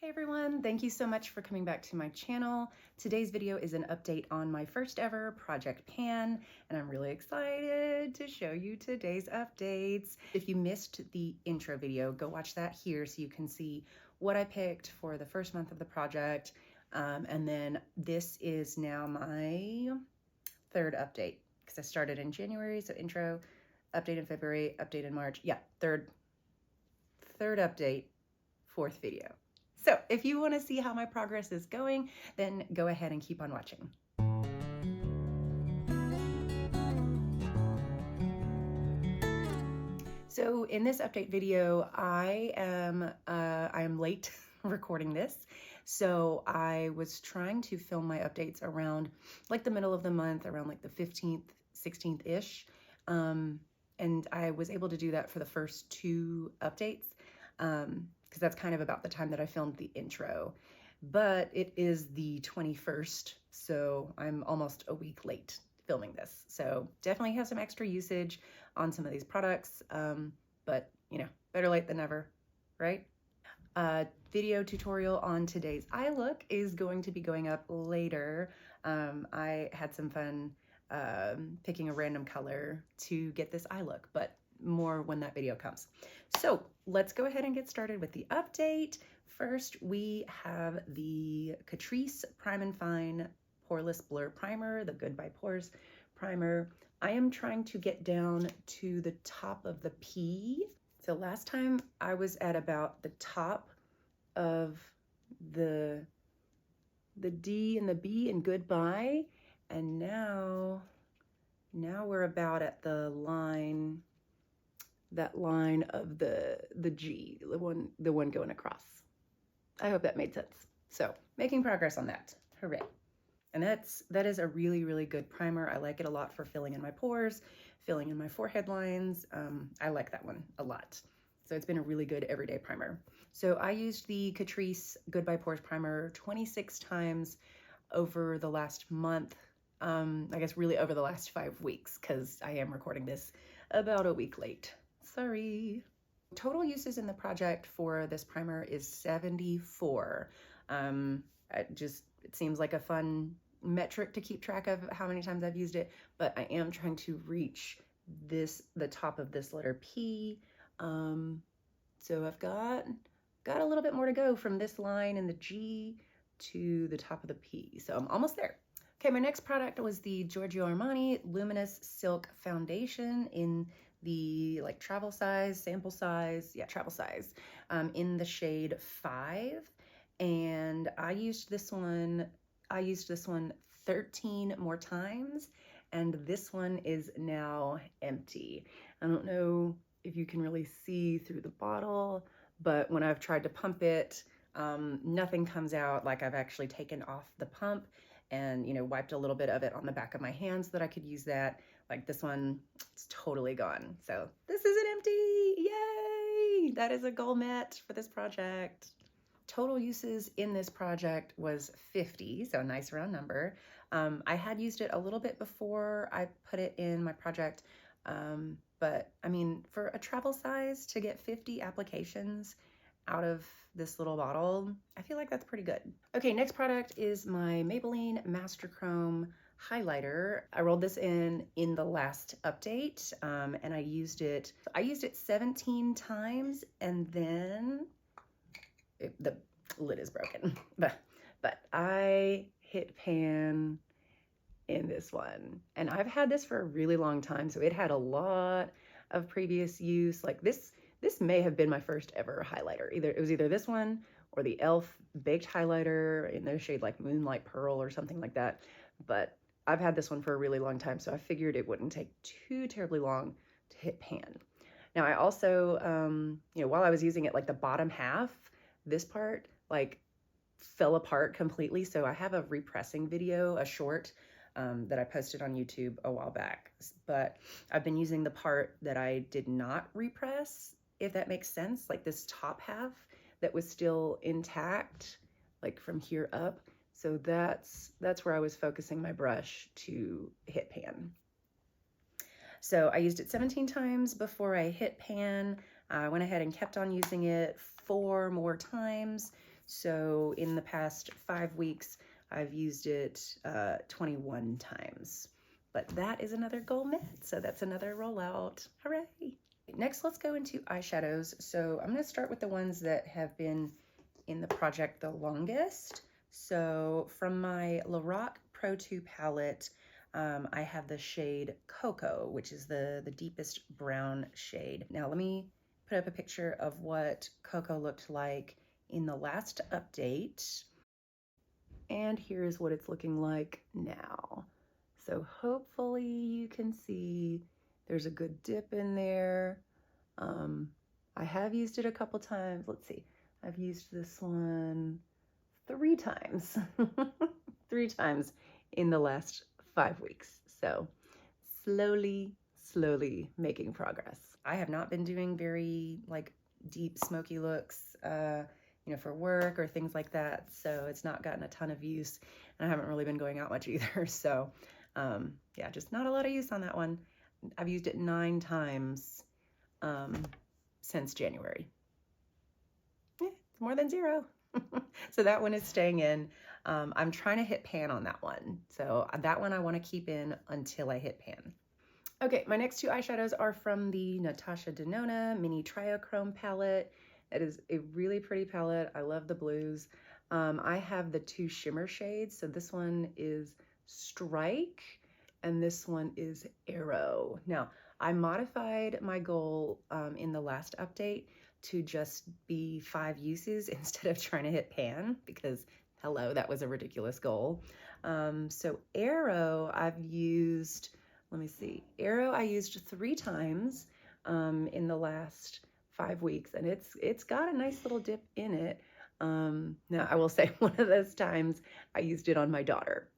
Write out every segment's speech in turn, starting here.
Hey everyone, thank you so much for coming back to my channel. Today's video is an update on my first ever Project Pan, and I'm really excited to show you today's updates. If you missed the intro video, go watch that here so you can see what I picked for the first month of the project. And then this is now my third update because I started in January, so intro, update in February, update in March. Yeah, third update, fourth video. So if you want to see how my progress is going, then go ahead and keep on watching. So in this update video, I am late recording this. So I was trying to film my updates around like the middle of the month, around like the 15th, 16th-ish. And I was able to do that for the first two updates. Because that's kind of about the time that I filmed the intro, but it is the 21st, so I'm almost a week late filming this. So definitely have some extra usage on some of these products, but you know, better late than never, right? Video tutorial on today's eye look is going to be going up later. I had some fun picking a random color to get this eye look, but more when that video comes. So let's go ahead and get started with the update. First, we have the Catrice Prime and Fine Poreless Blur Primer, the Goodbye Pores primer. I am trying to get down to the top of the P. So last time I was at about the top of the D and the B in Goodbye, and now we're about at the line, that line of the G, the one going across. I hope that made sense. So making progress on that. Hooray. And that is a really, really good primer. I like it a lot for filling in my pores, filling in my forehead lines. I like that one a lot. So it's been a really good everyday primer. So I used the Catrice Goodbye Pores primer 26 times over the last month. I guess really over the last 5 weeks, because I am recording this about a week late. Sorry. Total uses in the project for this primer is 74. It seems like a fun metric to keep track of how many times I've used it, but I am trying to reach the top of this letter P. So I've got a little bit more to go from this line in the G to the top of the P. So I'm almost there. Okay, my next product was the Giorgio Armani Luminous Silk Foundation in the like travel size, sample size, yeah, travel size, in the shade 5. And I used this one 13 more times, and this one is now empty. I don't know if you can really see through the bottle, but when I've tried to pump it, nothing comes out. Like I've actually taken off the pump and, you know, wiped a little bit of it on the back of my hands so that I could use that. Like this one, it's totally gone. So this isn't empty, yay! That is a goal met for this project. Total uses in this project was 50, so a nice round number. I had used it a little bit before I put it in my project, but I mean, for a travel size to get 50 applications out of this little bottle, I feel like that's pretty good. Okay, next product is my Maybelline Master Chrome highlighter. I rolled this in the last update, and I used it 17 times, and then the lid is broken. But I hit pan in this one, and I've had this for a really long time, so it had a lot of previous use. Like this may have been my first ever highlighter. It was either this one or the e.l.f. baked highlighter in the shade like Moonlight Pearl or something like that. But I've had this one for a really long time, so I figured it wouldn't take too terribly long to hit pan. Now I also, you know, while I was using it, like the bottom half, this part like fell apart completely. So I have a repressing video, a short, that I posted on YouTube a while back, but I've been using the part that I did not repress, if that makes sense, like this top half that was still intact, like from here up. So that's where I was focusing my brush to hit pan. So I used it 17 times before I hit pan. I went ahead and kept on using it 4 more times. So in the past 5 weeks, I've used it 21 times. But that is another goal met, so that's another rollout. Hooray! Next, let's go into eyeshadows. So I'm going to start with the ones that have been in the project the longest. So from my Lorac Pro 2 palette, I have the shade Cocoa, which is the deepest brown shade. Now let me put up a picture of what Cocoa looked like in the last update. And here's what it's looking like now. So hopefully you can see there's a good dip in there. I have used it a couple times. Let's see. I've used this one 3 times. 3 times in the last 5 weeks. So slowly making progress. I have not been doing very like deep smoky looks, you know, for work or things like that. So it's not gotten a ton of use, and I haven't really been going out much either. So yeah, just not a lot of use on that one. I've used it 9 times since January. It's more than 0. So that one is staying in. I'm trying to hit pan on that one. So that one I want to keep in until I hit pan. Okay, my next 2 eyeshadows are from the Natasha Denona Mini Triochrome palette. It is a really pretty palette. I love the blues. I have the 2 shimmer shades. So this one is Strike and this one is Aero. Now, I modified my goal in the last update to just be 5 uses instead of trying to hit pan, because hello, that was a ridiculous goal. So Aero I've used, let me see, Aero I used 3 times in the last 5 weeks, and it's got a nice little dip in it. Now I will say one of those times I used it on my daughter,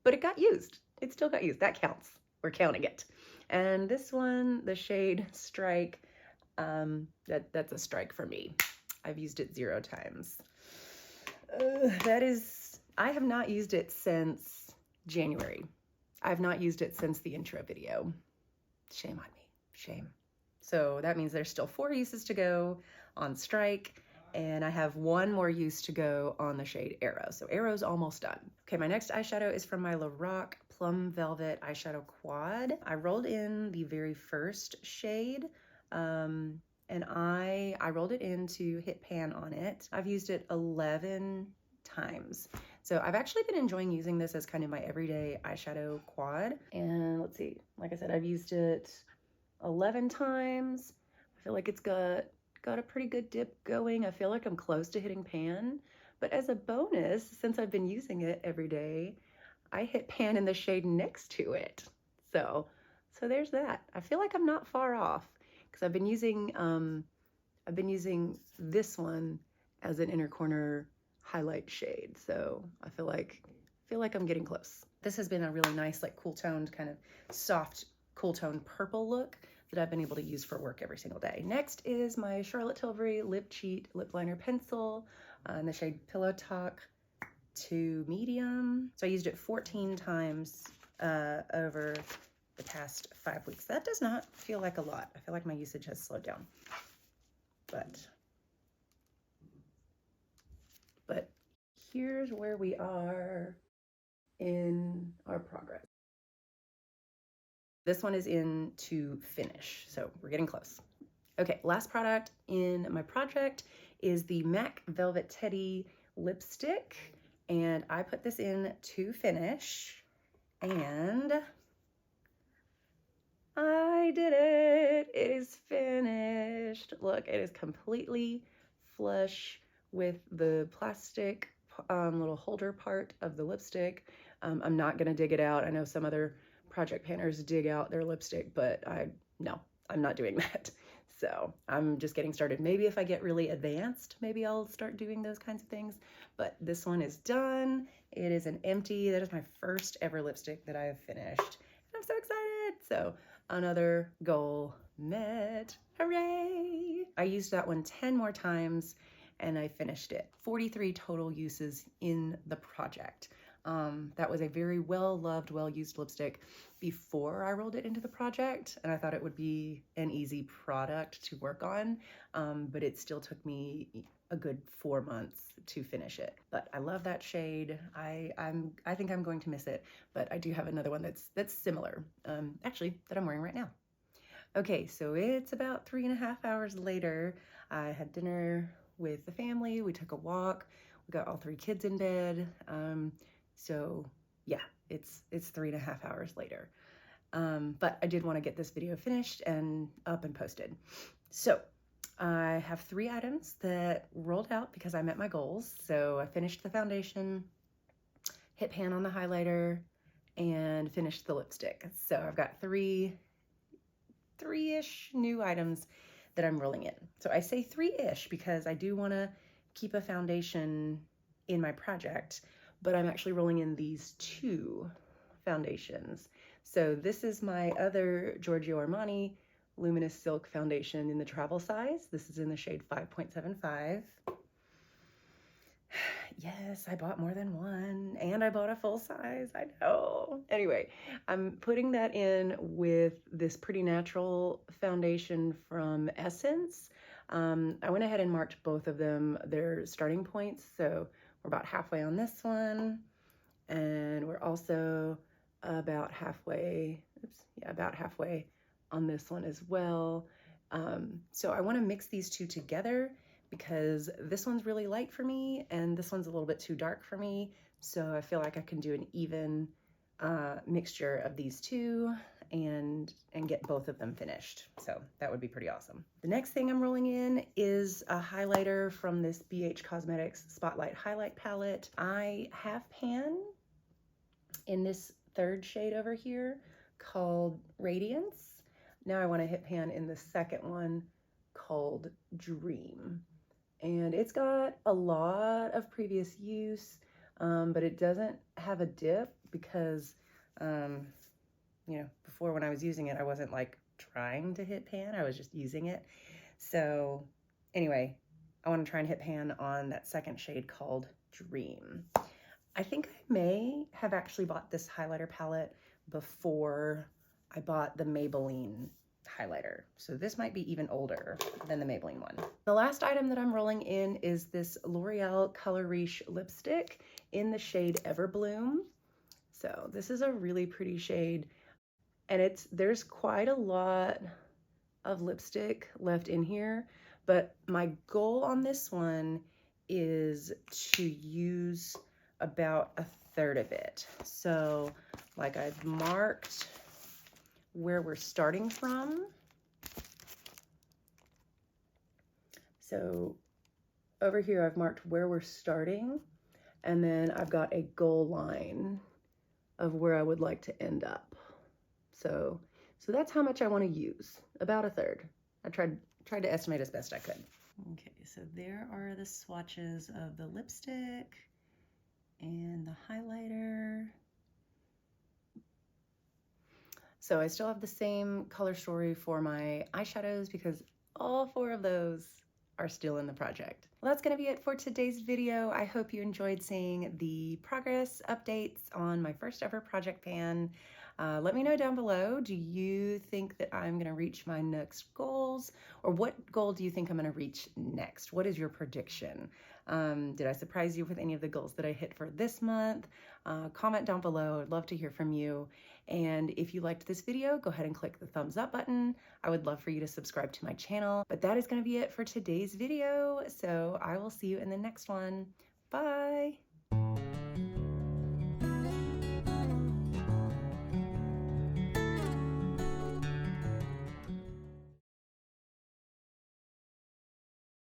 but it got used. It still got used. That counts. We're counting it. And this one, the shade Strike, that's a strike for me. I've used it 0 times. I have not used it since January. I've not used it since the intro video. Shame on me, shame. So that means there's still 4 uses to go on Strike, and I have 1 more use to go on the shade Aero. So Aero's almost done. Okay, my next eyeshadow is from my Lorac Plum Velvet Eyeshadow Quad. I rolled in the very first shade, and I rolled it in to hit pan on it. I've used it 11 times. So I've actually been enjoying using this as kind of my everyday eyeshadow quad. And let's see, like I said, I've used it 11 times. I feel like it's got a pretty good dip going. I feel like I'm close to hitting pan. But as a bonus, since I've been using it every day, I hit pan in the shade next to it. So there's that. I feel like I'm not far off, because I've been using this one as an inner corner highlight shade. So I feel like I'm getting close. This has been a really nice, like cool toned, kind of soft, cool toned purple look that I've been able to use for work every single day. Next is my Charlotte Tilbury Lip Cheat lip liner pencil in the shade Pillow Talk to medium. So I used it 14 times over the past 5 weeks. That does not feel like a lot. I feel like my usage has slowed down. But here's where we are in our progress. This one is in to finish, so we're getting close. Okay, last product in my project is the MAC Velvet Teddy lipstick, and I put this in to finish, and I did it. It is finished. Look, it is completely flush with the plastic little holder part of the lipstick. I'm not gonna dig it out. I know some other project painters dig out their lipstick, but no, I'm not doing that. So I'm just getting started. Maybe if I get really advanced, maybe I'll start doing those kinds of things. But this one is done. It is an empty. That is my first ever lipstick that I have finished. And I'm so excited. So another goal met. Hooray! I used that one 10 more times and I finished it. 43 total uses in the project. That was a very well-loved, well-used lipstick before I rolled it into the project, and I thought it would be an easy product to work on, but it still took me a good 4 months to finish it. But I love that shade. I think I'm going to miss it, but I do have another one that's similar, actually, that I'm wearing right now. Okay, so it's about 3.5 hours later. I had dinner with the family. We took a walk. We got all 3 kids in bed. So yeah, it's 3.5 hours later. But I did want to get this video finished and up and posted. So I have 3 items that rolled out because I met my goals. So I finished the foundation, hit pan on the highlighter, and finished the lipstick. So I've got three-ish new items that I'm rolling in. So I say 3-ish because I do want to keep a foundation in my project, but I'm actually rolling in these 2 foundations. So this is my other Giorgio Armani Luminous Silk foundation in the travel size. This is in the shade 5.75. Yes, I bought more than one, and I bought a full size, I know. Anyway, I'm putting that in with this Pretty Natural foundation from Essence. I went ahead and marked both of them their starting points, so we're about halfway on this one, and we're also about halfway, about halfway on this one as well. So I want to mix these 2 together because this one's really light for me and this one's a little bit too dark for me. So I feel like I can do an even mixture of these 2 and get both of them finished. So that would be pretty awesome. The next thing I'm rolling in is a highlighter from this BH Cosmetics Spotlight Highlight Palette. I have pan in this 3rd shade over here called Radiance. Now I want to hit pan in the 2nd one called Dream. And it's got a lot of previous use, but it doesn't have a dip because, you know, before when I was using it, I wasn't like trying to hit pan, I was just using it. So anyway, I want to try and hit pan on that 2nd shade called Dream. I think I may have actually bought this highlighter palette before I bought the Maybelline highlighter. So this might be even older than the Maybelline one. The last item that I'm rolling in is this L'Oreal Color Riche lipstick in the shade Everbloom. So this is a really pretty shade, and there's quite a lot of lipstick left in here, but my goal on this one is to use about 1/3 of it. So like I've marked where we're starting from. So over here I've marked where we're starting, and then I've got a goal line of where I would like to end up. So that's how much I want to use, about 1/3. I tried to estimate as best I could. Okay, so there are the swatches of the lipstick and the highlighter. So I still have the same color story for my eyeshadows because all 4 of those are still in the project. Well, that's gonna be it for today's video. I hope you enjoyed seeing the progress updates on my first ever project pan. Let me know down below, do you think that I'm gonna reach my next goals? Or what goal do you think I'm gonna reach next? What is your prediction? Did I surprise you with any of the goals that I hit for this month? Comment down below, I'd love to hear from you. And if you liked this video, go ahead and click the thumbs up button. I would love for you to subscribe to my channel. But that is gonna be it for today's video. So I will see you in the next one. Bye.